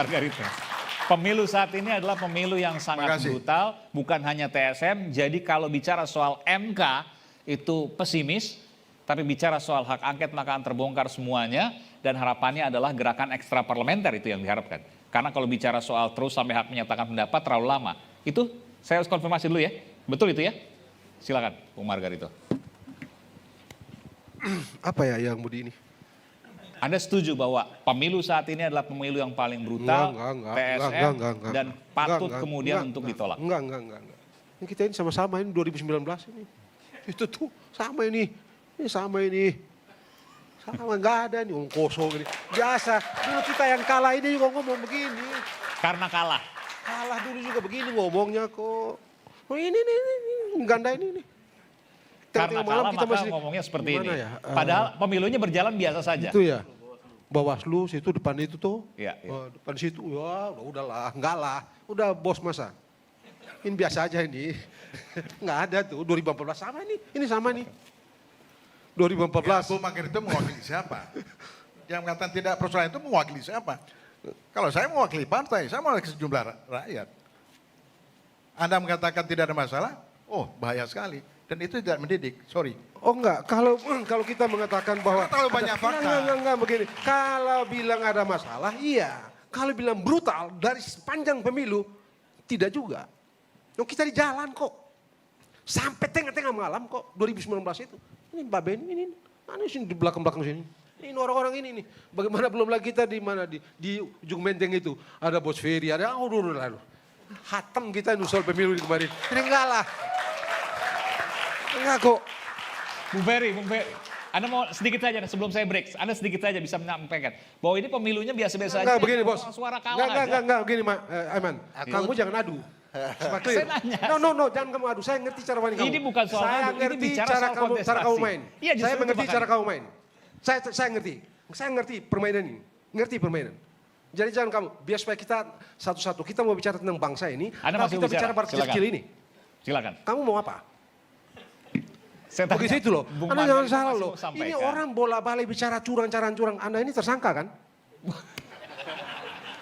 Margarito. Pemilu saat ini adalah pemilu yang sangat brutal, bukan hanya TSM. Jadi kalau bicara soal MK itu pesimis, tapi bicara soal hak angket maka akan terbongkar semuanya. Dan harapannya adalah gerakan ekstra parlementer itu yang diharapkan. Karena kalau bicara soal terus sampai hak menyatakan pendapat terlalu lama. Itu saya harus konfirmasi dulu ya. Betul itu ya? Silakan, Bung Margarito. Apa ya yang mau di ini? Anda setuju bahwa pemilu saat ini adalah pemilu yang paling brutal, TSM, dan patut kemudian untuk ditolak? Enggak. Ini kita ini sama-sama ini 2019 ini. Itu tuh sama ini. Ini sama ini. Sama nggak ada nih, kosong ini. Biasa, dulu kita yang kalah ini juga ngomong begini. Karena kalah? Kalah dulu juga begini ngomongnya kok. Oh ini ganda ini. Karena kalah maka ngomongnya seperti ini. Ya? Padahal pemilunya berjalan biasa saja. Itu ya. Bawaslu situ depan itu tuh. Iya. Depan situ ya udahlah, enggak lah. Udah bos masa. Ini biasa aja ini. Enggak ada tuh 2014 sama ini. Ini sama nih. 2014. Ya, Bu Margarito mewakili siapa? Yang mengatakan tidak persoalan itu mewakili siapa? Kalau saya mewakili partai, saya mewakili sejumlah rakyat. Anda mengatakan tidak ada masalah? Oh, bahaya sekali. Dan itu tidak mendidik, sorry. Oh enggak, kalau kita mengatakan bahwa terlalu banyak fakta. Enggak begini. Kalau bilang ada masalah, iya. Kalau bilang brutal dari sepanjang pemilu, tidak juga. Kita di jalan kok. Sampai tengah-tengah malam kok 2019 itu. Ini Mbak Beni ini sini di belakang-belakang sini. Ini orang-orang ini nih. Bagaimana belum lagi kita di mana di ujung Menteng itu ada Bos Ferry, ada lalu. Hatam kita nusul pemilu kemarin. Ini enggak lah. Enggak kok. Bung Ferry, Anda mau sedikit saja sebelum saya break, Anda sedikit saja bisa menyampaikan bahwa ini pemilunya biasa-biasa aja. Enggak begini bos. Suara kalah aja. Enggak begini Aiman. Kamu jangan adu. Saya nanya. No, jangan kamu adu. Saya ngerti cara main kamu. Ini bukan soal saya adu, ngerti ini bicara cara soal kamu main. Iya, saya mengerti cara kamu main. Saya ngerti. Saya ngerti permainan ini. Ngerti permainan. Jadi jangan kamu, biar supaya kita satu-satu, kita mau bicara tentang bangsa ini, kita bicara pada kecil ini. Silakan. Kamu mau apa? Saya begitu itu loh. Anda jangan salah loh. Ini orang bola-balik bicara curang. Anda ini tersangka kan?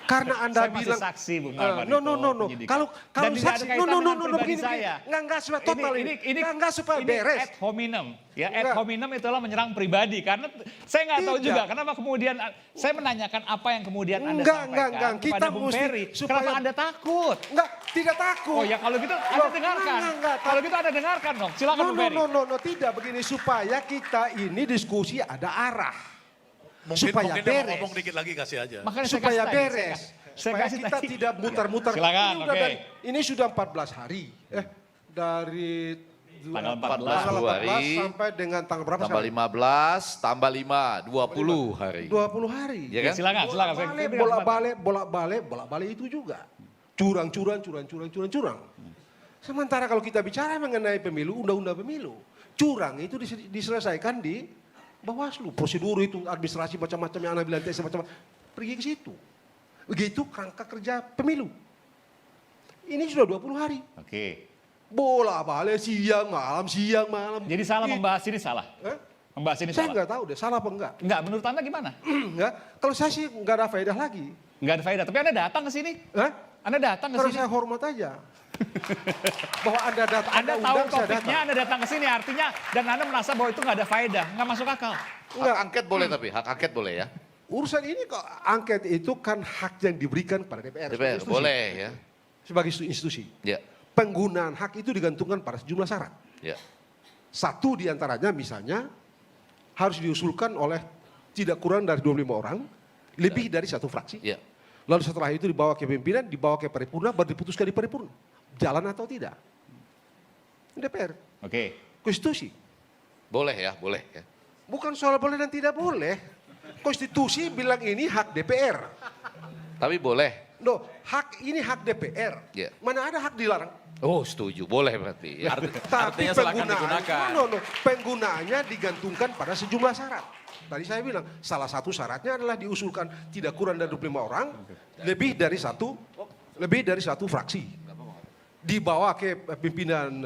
Karena Anda saya bilang saksi Bung Margarito. No. Kalau saksi begini. Enggak supaya total ini. Enggak supaya beres. Ad hominem. Ya, ad hominem itulah menyerang pribadi karena saya nggak tahu juga kenapa kemudian saya menanyakan apa yang kemudian Anda sampaikan kepada Bung Ferry. Kenapa Anda takut? Enggak, tidak takut. Oh ya kalau gitu Anda dengarkan. Kalau gitu Anda dengarkan dong. Silakan Bung Ferry. No, tidak begini supaya kita ini diskusi ada arah. Mungkin beres. ngomong dikit lagi kasih aja. Makanya supaya beres. Supaya kita tidak muter-muter. Silakan, ini sudah 14 hari. Dari tanggal 14 sampai dengan tanggal berapa? Tambah 15, tambah 5, 20 hari. 20 hari. Ya kan? Silakan. Bolak-balik itu juga. Curang. Sementara kalau kita bicara mengenai pemilu, undang-undang pemilu. Curang itu diselesaikan di Bawaslu, prosedur itu, administrasi macam-macam yang Anda bilang macam-macam, pergi ke situ. Begitu kerangka kerja pemilu. Ini sudah 20 hari. Oke. Bola-balik siang malam. Jadi salah membahas ini salah? Membahas ini saya salah? Saya nggak tahu deh, salah apa enggak. Enggak, menurut Anda gimana? Enggak, kalau saya sih nggak ada faedah lagi. Nggak ada faedah, tapi Anda datang ke sini? Anda datang ke sini? Kalau saya hormat aja. Bahwa Anda datang, Anda tahu topiknya, Anda datang ke sini artinya dan Anda merasa bahwa itu nggak ada faedah, nggak masuk akal. Hak angket boleh tapi, hak angket boleh ya. Urusan ini kok angket itu kan hak yang diberikan pada DPR. DPR boleh ya. Sebagai institusi. Ya. Penggunaan hak itu digantungkan pada sejumlah syarat. Ya. Satu diantaranya misalnya harus diusulkan oleh tidak kurang dari 25 orang, lebih dari satu fraksi. Ya. Lalu setelah itu dibawa ke pimpinan, dibawa ke paripurna, baru diputuskan di paripurna. Jalan atau tidak? DPR. Oke. Konstitusi. Boleh ya, boleh ya. Bukan soal boleh dan tidak boleh. Konstitusi bilang ini hak DPR. Tapi boleh. Hak ini hak DPR. Ya. Mana ada hak dilarang? Oh setuju, boleh berarti. Ya. Tapi penggunaannya digantungkan pada sejumlah syarat. Tadi saya bilang, salah satu syaratnya adalah diusulkan tidak kurang dari 25 orang, lebih dari satu fraksi. Dibawa ke pimpinan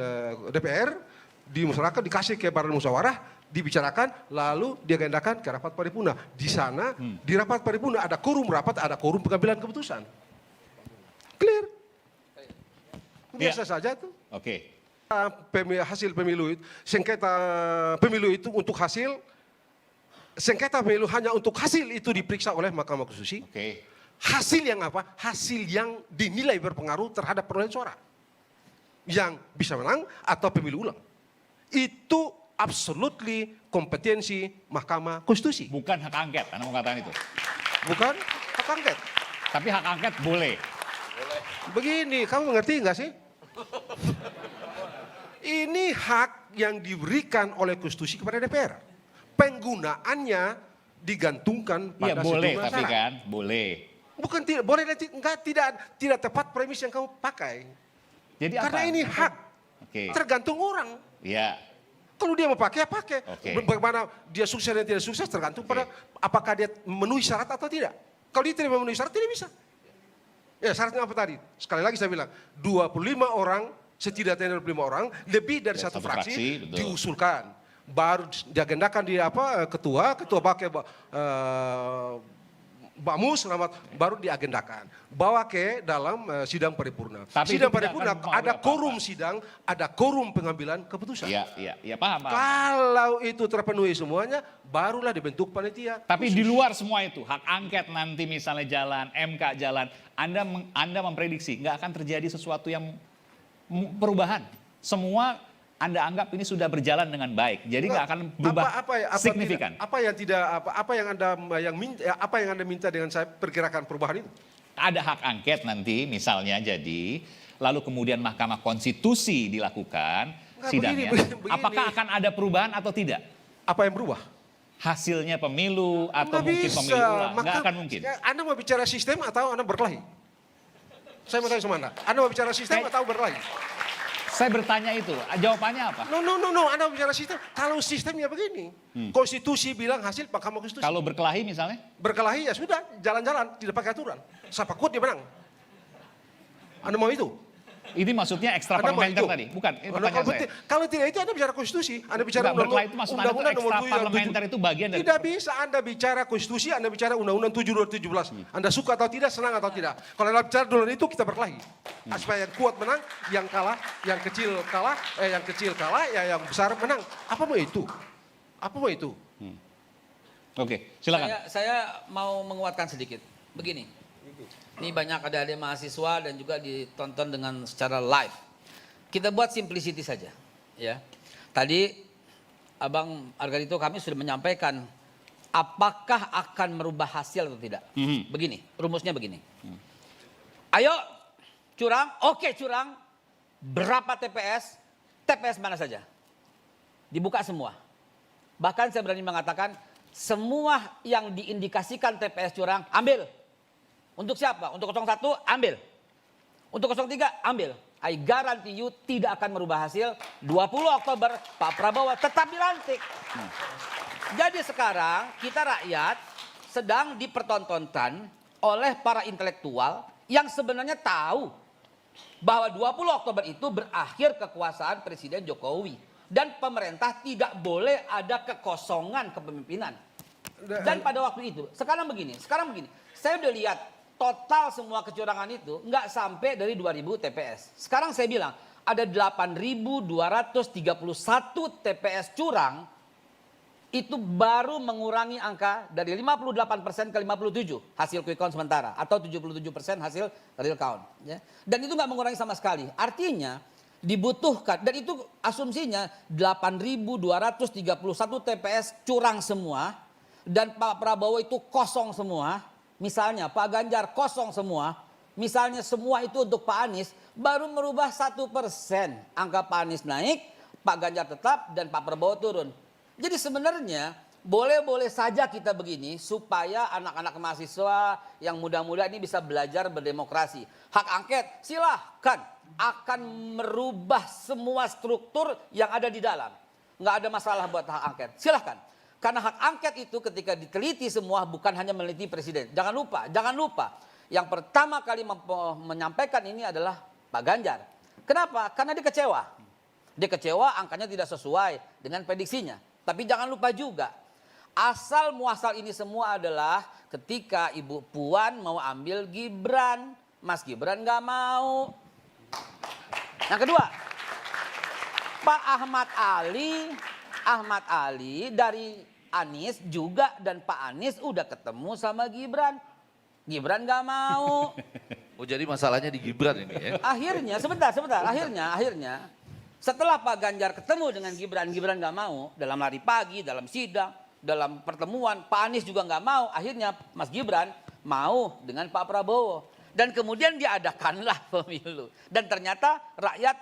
DPR, dimusyawarahkan, dikasih ke badan musyawarah, dibicarakan, lalu diagendakan ke rapat paripurna. Di sana, di rapat paripurna ada quorum rapat, ada quorum pengambilan keputusan. Clear. Biasa saja tuh. Oke. Hasil pemilu itu, sengketa pemilu itu untuk hasil, sengketa pemilu hanya untuk hasil itu diperiksa oleh Mahkamah Konstitusi. Oke. Hasil yang apa? Hasil yang dinilai berpengaruh terhadap perolehan suara. Yang bisa menang atau pemilu ulang. Itu absolutely kompetensi Mahkamah Konstitusi. Bukan hak angket, Anda mau katakan itu. Bukan hak angket. Tapi hak angket boleh. Begini, kamu mengerti nggak sih? Ini hak yang diberikan oleh Konstitusi kepada DPR. Penggunaannya digantungkan Iya pada boleh, sejumlah tapi syarat. kan boleh. Bukan tidak boleh, enggak, tidak tepat premis yang kamu pakai. Jadi Karena apa? ini hak, Oke. tergantung orang. Iya. Kalau dia mau pakai, ya pakai. Oke. Bagaimana dia sukses dan tidak sukses tergantung pada apakah dia memenuhi syarat atau tidak. Kalau dia tidak memenuhi syarat, tidak bisa. Ya syaratnya apa tadi? Sekali lagi saya bilang, 25 orang, setidaknya 25 orang, lebih dari satu fraksi, betul. diusulkan. Baru diagendakan di ketua pakai Bamus, baru diagendakan. Bawa ke dalam sidang paripurna. Tapi Sidang itu tidak paripurna akan mempengaruhi ada apa-apa. quorum sidang, ada quorum pengambilan keputusan. Iya, paham. Kalau itu terpenuhi semuanya, barulah dibentuk panitia. Tapi di luar semua itu, hak angket nanti misalnya jalan, MK jalan, Anda memprediksi nggak akan terjadi sesuatu yang perubahan. Semua Anda anggap ini sudah berjalan dengan baik, jadi nggak akan berubah signifikan. Apa yang Anda minta dengan saya perkirakan perubahan itu? Ada hak angket nanti misalnya jadi, lalu kemudian Mahkamah Konstitusi dilakukan Nggak, sidangnya. begini. Apakah akan ada perubahan atau tidak? Apa yang berubah? Hasilnya pemilu atau Nggak mungkin bisa. pemilu ulang? Nggak Maka, akan mungkin. Anda mau bicara sistem atau Anda berkelahi? Saya mau tanya sama Anda. Anda mau bicara sistem atau berkelahi? Saya bertanya itu, jawabannya apa? No. Anda mau bicara sistem. Kalau sistemnya begini, Konstitusi bilang hasil Mahkamah Konstitusi. Kalau berkelahi misalnya? Berkelahi ya sudah, jalan-jalan, tidak pakai aturan. Siapa kuat dia menang. Anda mau itu? Ini maksudnya ekstra Anda mau parlementer itu? tadi, bukan? Itu pertanyaan saya. Kalau tidak itu Anda bicara konstitusi, Anda bicara Enggak, berkelahi itu maksud Anda itu undang-undang nomor ekstra 7 dan parlementer 7. itu bagian dari. Tidak bisa Anda bicara konstitusi, Anda bicara undang-undang 7 2017. Anda suka atau tidak, senang atau tidak. Kalau Anda bicara dulu itu kita berkelahi. Supaya yang kuat menang, yang kalah, yang kecil kalah, ya yang besar menang. Apa mau itu? Apa mau itu? Oke, silakan. Saya mau menguatkan sedikit. Begini, ini banyak adik-adik mahasiswa dan juga ditonton dengan secara live. Kita buat simplicity saja, ya. Tadi Abang Argadito kami sudah menyampaikan apakah akan merubah hasil atau tidak. Begini, rumusnya begini. Ayo curang, oke curang. Berapa TPS? TPS mana saja? Dibuka semua. Bahkan saya berani mengatakan semua yang diindikasikan TPS curang ambil. Untuk siapa? Untuk 01 ambil. Untuk 03 ambil. I guarantee you tidak akan merubah hasil. 20 Oktober Pak Prabowo tetap dilantik. Jadi sekarang kita rakyat sedang dipertontonkan oleh para intelektual yang sebenarnya tahu bahwa 20 Oktober itu berakhir kekuasaan Presiden Jokowi. Dan pemerintah tidak boleh ada kekosongan kepemimpinan. Dan pada waktu itu, sekarang begini. Saya udah lihat total semua kecurangan itu nggak sampai dari 2000 TPS. Sekarang saya bilang ada 8.231 TPS curang itu baru mengurangi angka dari 58% ke 57 hasil quick count sementara atau 77% hasil real count. Ya. Dan itu nggak mengurangi sama sekali. Artinya dibutuhkan dan itu asumsinya 8.231 TPS curang semua dan Pak Prabowo itu kosong semua. Misalnya Pak Ganjar kosong semua, misalnya semua itu untuk Pak Anies, baru merubah 1%. Angka Pak Anies naik, Pak Ganjar tetap dan Pak Prabowo turun. Jadi sebenarnya boleh-boleh saja kita begini supaya anak-anak mahasiswa yang muda-muda ini bisa belajar berdemokrasi. Hak angket silahkan akan merubah semua struktur yang ada di dalam. Nggak ada masalah buat hak angket, silahkan. Karena hak angket itu ketika diteliti semua bukan hanya meneliti presiden. Jangan lupa. Yang pertama kali menyampaikan ini adalah Pak Ganjar. Kenapa? Karena dia kecewa. Dia kecewa angkanya tidak sesuai dengan prediksinya. Tapi jangan lupa juga, asal muasal ini semua adalah ketika Ibu Puan mau ambil Gibran. Mas Gibran nggak mau. Yang kedua, Pak Ahmad Ali dari Anies juga, dan Pak Anies udah ketemu sama Gibran. Gibran nggak mau. Oh jadi masalahnya di Gibran ini ya. Akhirnya, sebentar. Akhirnya, setelah Pak Ganjar ketemu dengan Gibran nggak mau. Dalam lari pagi, dalam sidang, dalam pertemuan, Pak Anies juga nggak mau. Akhirnya Mas Gibran mau dengan Pak Prabowo. Dan kemudian diadakanlah pemilu. Dan ternyata rakyat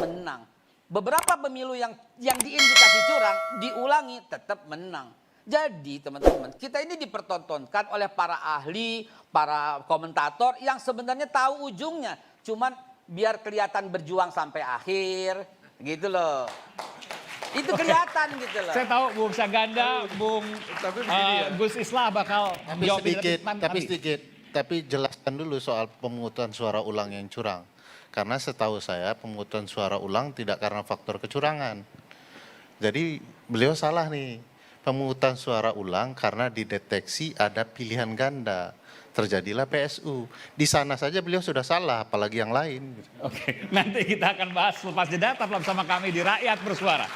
menang. Beberapa pemilu yang diindikasi curang, diulangi tetap menang. Jadi teman-teman, kita ini dipertontonkan oleh para ahli, para komentator yang sebenarnya tahu ujungnya. Cuman biar kelihatan berjuang sampai akhir, gitu loh. Itu kelihatan gitu loh. Saya tahu Bung Saganda, Bung Gus Islah bakal jawab tapi jelaskan dulu soal pemungutan suara ulang yang curang. Karena setahu saya pemungutan suara ulang tidak karena faktor kecurangan. Jadi beliau salah nih. Pemungutan suara ulang karena dideteksi ada pilihan ganda. Terjadilah PSU. Di sana saja beliau sudah salah, apalagi yang lain. Oke, nanti kita akan bahas lepas jeda, tetap bersama kami di Rakyat Bersuara.